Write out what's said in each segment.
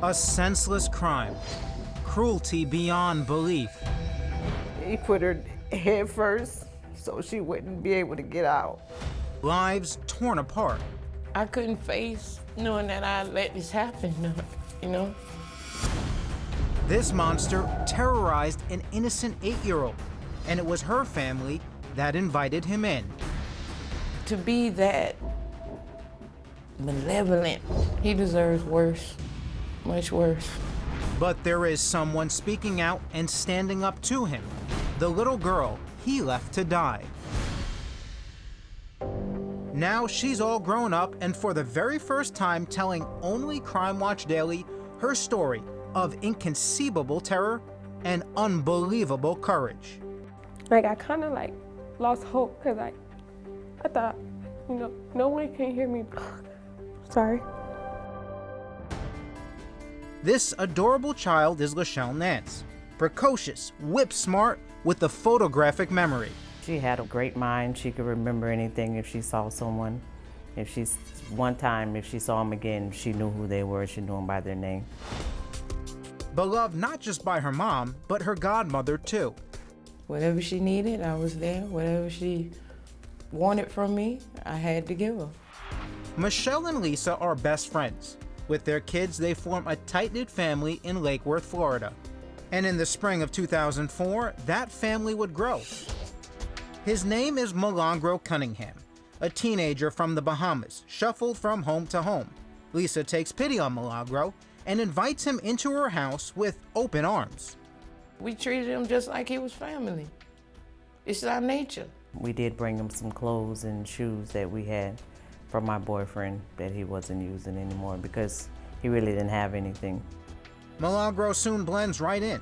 A senseless crime. Cruelty beyond belief. He put her head first so she wouldn't be able to get out. Lives torn apart. I couldn't face knowing that I let this happen, you know? This monster terrorized an innocent 8-year-old, and it was her family that invited him in. To be that malevolent, he deserves worse, much worse. But there is someone speaking out and standing up to him. The little girl he left to die. Now she's all grown up and for the very first time telling only Crime Watch Daily her story of inconceivable terror and unbelievable courage. Like, I kind of like lost hope because I thought, you know, no one can hear me. Sorry. This adorable child is Lachele Nance, precocious, whip-smart, with a photographic memory. She had a great mind. She could remember anything if she saw someone. One time, if she saw them again, she knew who they were. She knew them by their name. Beloved not just by her mom, but her godmother too. Whatever she needed, I was there. Whatever she wanted from me, I had to give her. Michelle and Lisa are best friends. With their kids, they form a tight-knit family in Lake Worth, Florida. And in the spring of 2004, that family would grow. His name is Milagro Cunningham, a teenager from the Bahamas, shuffled from home to home. Lisa takes pity on Milagro and invites him into her house with open arms. We treated him just like he was family. It's our nature. We did bring him some clothes and shoes that we had from my boyfriend that he wasn't using anymore because he really didn't have anything. Milagro soon blends right in.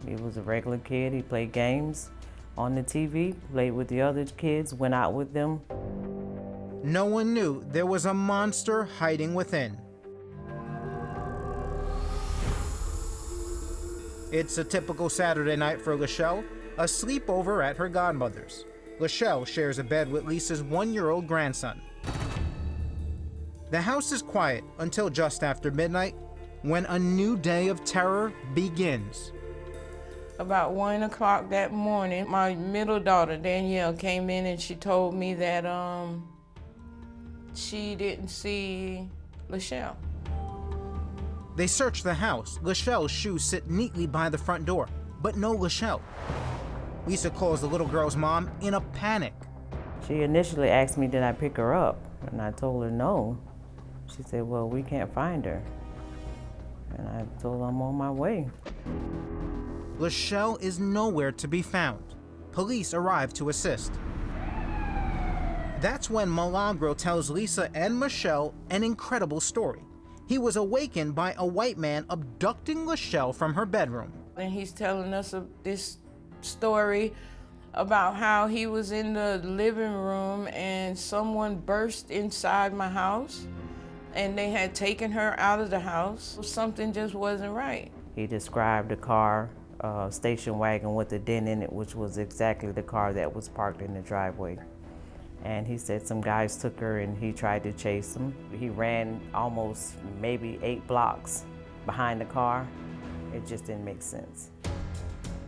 He was a regular kid. He played games on the TV, played with the other kids, went out with them. No one knew there was a monster hiding within. It's a typical Saturday night for Lachele, a sleepover at her godmother's. Lachele shares a bed with Lisa's 1-year-old grandson. The house is quiet until just after midnight, when a new day of terror begins. About 1 o'clock that morning, my middle daughter, Danielle, came in and she told me that she didn't see Lachele. They search the house. Lachele's shoes sit neatly by the front door, but no Lachele. Lisa calls the little girl's mom in a panic. She initially asked me, did I pick her up? And I told her no. She said, well, we can't find her. And I told her I'm on my way. Lachele is nowhere to be found. Police arrive to assist. That's when Milagro tells Lisa and Michelle an incredible story. He was awakened by a white man abducting Lachele from her bedroom. And he's telling us this story about how he was in the living room and someone burst inside my house and they had taken her out of the house. Something just wasn't right. He described a car, station wagon with a dent in it, which was exactly the car that was parked in the driveway. And he said some guys took her and he tried to chase them. He ran almost maybe 8 blocks behind the car. It just didn't make sense.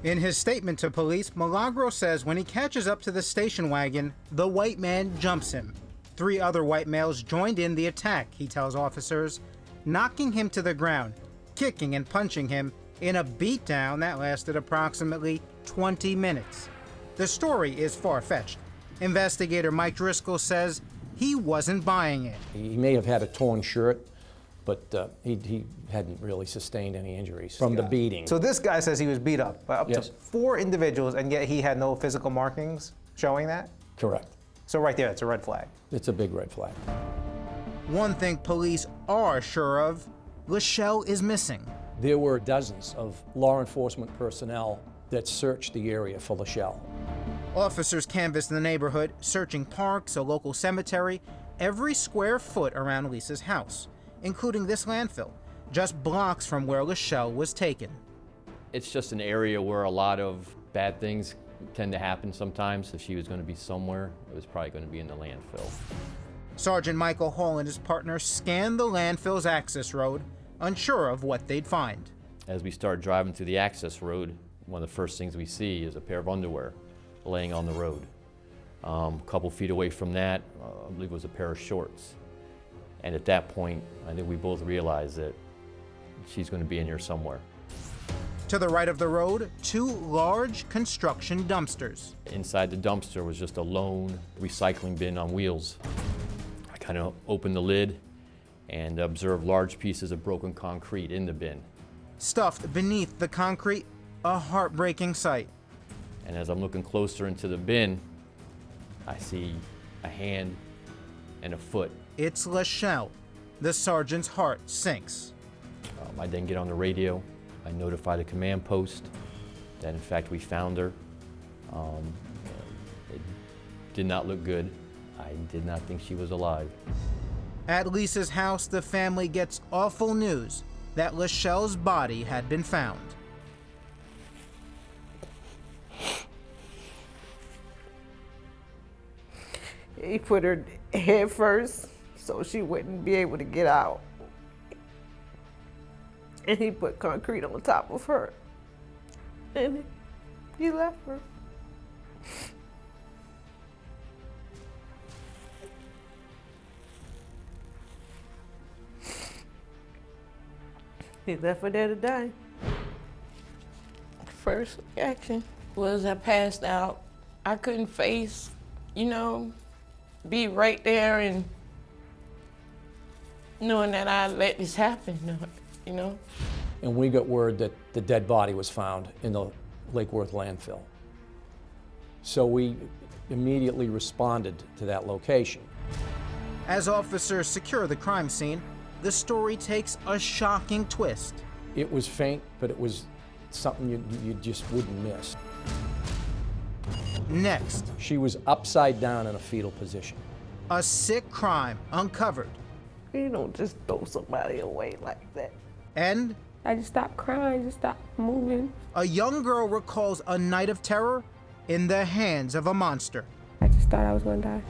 In his statement to police, Milagro says when he catches up to the station wagon, the white man jumps him. 3 other white males joined in the attack, he tells officers, knocking him to the ground, kicking and punching him in a beatdown that lasted approximately 20 minutes. The story is far-fetched. Investigator Mike Driscoll says he wasn't buying it. He may have had a torn shirt, but he hadn't really sustained any injuries from the beating. So this guy says he was beat up by up Yes. to 4 individuals, and yet he had no physical markings showing that? Correct. So right there, it's a red flag. It's a big red flag. One thing police are sure of, Lachele is missing. There were dozens of law enforcement personnel that searched the area for Lachele. Officers canvassed the neighborhood, searching parks, a local cemetery, every square foot around Lisa's house, including this landfill, just blocks from where Lachele was taken. It's just an area where a lot of bad things tend to happen sometimes. If she was going to be somewhere, it was probably going to be in the landfill. Sergeant Michael Hall and his partner scanned the landfill's access road, unsure of what they'd find. As we start driving through the access road, one of the first things we see is a pair of underwear laying on the road. A couple feet away from that, I believe it was a pair of shorts. And at that point, I think we both realized that she's going to be in here somewhere. To the right of the road, 2 large construction dumpsters. Inside the dumpster was just a lone recycling bin on wheels. I kind of opened the lid and observed large pieces of broken concrete in the bin. Stuffed beneath the concrete, a heartbreaking sight. And as I'm looking closer into the bin, I see a hand and a foot. It's Lachele. The sergeant's heart sinks. I then get on the radio. I notify the command post that in fact we found her. It did not look good. I did not think she was alive. At Lisa's house, the family gets awful news that Lachele's body had been found. He put her head first so she wouldn't be able to get out. And he put concrete on top of her. And he left her. He left her there to die. First reaction was I passed out. I couldn't face, be right there and knowing that I let this happen, And we got word that the dead body was found in the Lake Worth landfill. So we immediately responded to that location. As officers secure the crime scene, the story takes a shocking twist. It was faint, but it was something you just wouldn't miss. Next, She was upside down in a fetal position. a sick crime uncovered. You don't just throw somebody away like that. And I just stopped crying, just stopped moving. a young girl recalls a night of terror in the hands of a monster. I just thought I was gonna die.